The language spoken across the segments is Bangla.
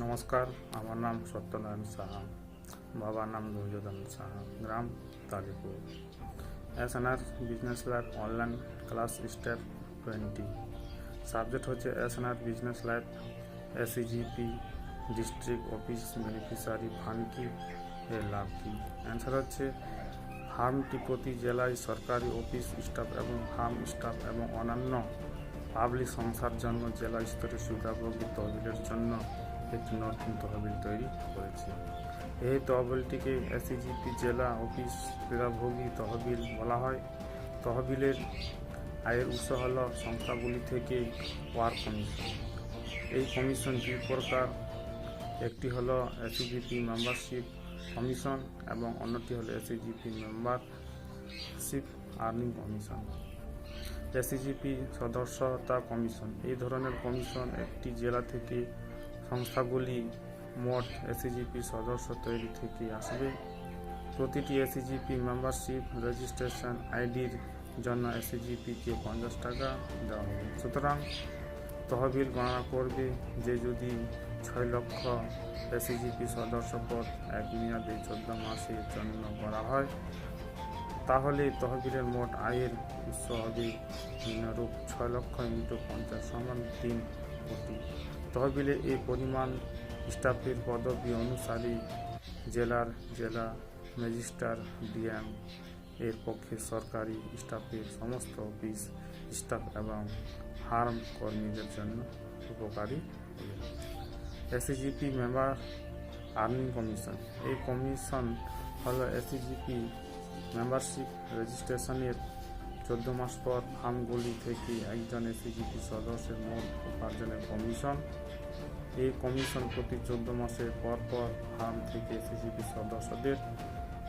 নমস্কার, আমার নাম সত্যনারায়ণ সাহা, বাবার নাম দুর্যোধন সাহা, গ্রাম Talipur. SNR business life online class step 20। Subject হচ্ছে SNR business life SEGP district office beneficiary fund কি, এর লাভ কি। অ্যান্সার হচ্ছে ফার্মটি প্রতি জেলায় সরকারি অফিস স্টাফ এবং ফার্ম স্টাফ এবং অন্যান্য পাবলিক সংস্থার জন্য জেলা স্তরের সুবিধাভোগী তহবিলের জন্য একটি নতুন তহবিল তৈরি করেছে। এই তহবিলটিকে এসইজিপি জেলা অফিস সুবিধাভোগী তহবিল বলা হয়। তহবিলের আয়ের উৎস হল সংস্থাগুলি থেকে ওয়ার্ক কমিশন। এই কমিশন দুই প্রকার, একটি হলো এসইজিপি মেম্বারশিপ কমিশন এবং অন্যটি হলো এসইজিপি মেম্বারশিপ আর্নিং কমিশন। এসইজিপি সদস্যতা কমিশন। এই ধরনের কমিশন একটি জেলা থেকে সংস্থাগুলি মোট এসইজিপি সদস্য তৈরি থেকে আসবে। প্রতিটি এসইজিপি মেম্বারশিপ রেজিস্ট্রেশন আইডির জন্য এসইজিপিকে 50 টাকা দেওয়া হবে। সুতরাং তহবিল গণনা করবে যে যদি 6 লক্ষ এসইজিপি সদস্য পদ এক মেয়াদে 14 মাসের জন্য করা হয়, তাহলে তহবিলের মোট আয়ের উৎস হবে নিম্নরূপ: 6 লক্ষ × 50 = 3 কোটি। তহবিলে এই পরিমাণ স্টাফের পদবি অনুসারে জেলা ম্যাজিস্ট্রেট ডিএম এর পক্ষে সরকারি স্টাফের সমস্ত অফিস স্টাফ এবং ফার্ম কর্মীদের জন্য উপকারী হবে। এসইজিপি মেম্বার আর্নিং কমিশন। এই কমিশন হল এসইজিপি মেম্বারশিপ রেজিস্ট্রেশনের 14 মাস পর ফার্মগুলি থেকে একজন এসইজিপি সদস্যের মোট উপার্জনের কমিশন। এই কমিশন প্রতি 14 মাসের পর পর ফার্ম থেকে এসইজিপি সদস্যদের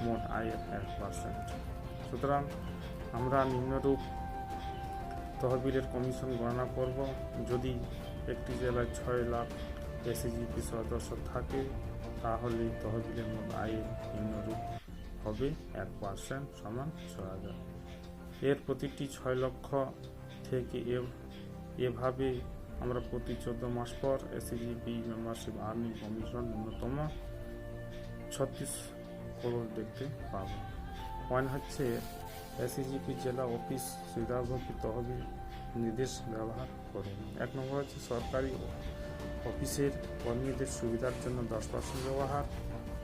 মোট আয়ের 1%। সুতরাং আমরা নিম্নরূপ তহবিলের কমিশন গণনা করব। যদি একটি জেলায় 6 লাখ এসইজিপি সদস্য থাকে, তাহলে তহবিলের মোট আয়ের নিম্নরূপ হবে 1% = 6,000। এর প্রতিটি 6 লক্ষ থেকে এভাবে আমরা প্রতি 14 মাস পর এসইজিপি মেম্বারশিপ আর্নিং কমিশন ন্যূনতম 36 করোড় দেখতে পাব। পয়েন্ট হচ্ছে এসইজিপি জেলা অফিস সুবিধাভোগী তহবিল নির্দেশ ব্যবহার করুন। 1 নম্বর হচ্ছে সরকারি অফিসের কর্মীদের সুবিধার জন্য 10% ব্যবহার।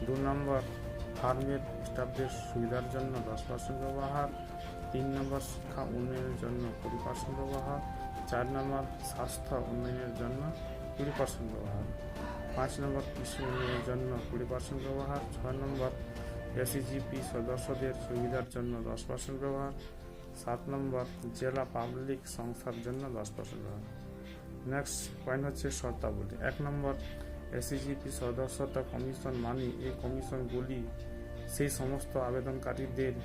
2 নম্বর ফার্মের স্টাফদের সুবিধার জন্য 10% ব্যবহার। 3 নম্বর শিক্ষা উন্নয়নের জন্য 20% ব্যবহার। 4 নম্বর স্বাস্থ্য উন্নয়নের জন্য 20% ব্যবহার। 5 নম্বর কৃষি উন্নয়নের জন্য 20% ব্যবহার। 6 নম্বর এসইজিপি সদস্যদের সুবিধার জন্য 10% ব্যবহার। 7 নম্বর জেলা পাবলিক সংস্থার জন্য 10% ব্যবহার। নেক্সট পয়েন্ট হচ্ছে শর্তাবলী। 1 নম্বর এসইজিপি সদস্যতা কমিশন মানে এই কমিশনগুলি সেই সমস্ত আবেদনকারীদের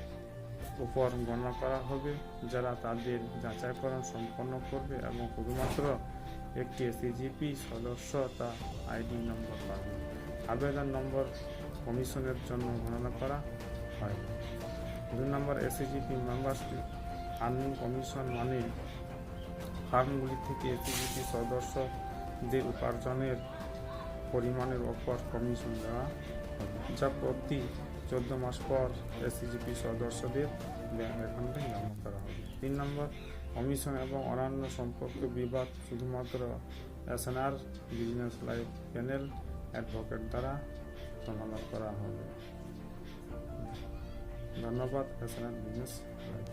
উপর গণনা করা হবে যারা তাদের যাচাইকরণ সম্পন্ন করবে এবং শুধুমাত্র একটি এসইজিপি সদস্যতা আইডি নম্বর পাবে। আবেদন নম্বর কমিশনের জন্য গণনা করা হয়। 2 নম্বর এসইজিপি মেম্বারশিপ আর্নিং কমিশন মানে ফার্মগুলি থেকে এসইজিপি সদস্যদের উপার্জনের পরিমাণের ওপর কমিশন দেওয়া হবে, যা প্রতি 14 মাস পর এসইজিপি সদস্যদের ব্যাংক অ্যাকাউন্টে জমা করা হবে। 3 নম্বর কমিশন এবং অন্যান্য সম্পর্কিত বিবাদ শুধুমাত্র SNR business life panel advocate দ্বারা সমাধান করা হবে। ধন্যবাদ। SNR business life.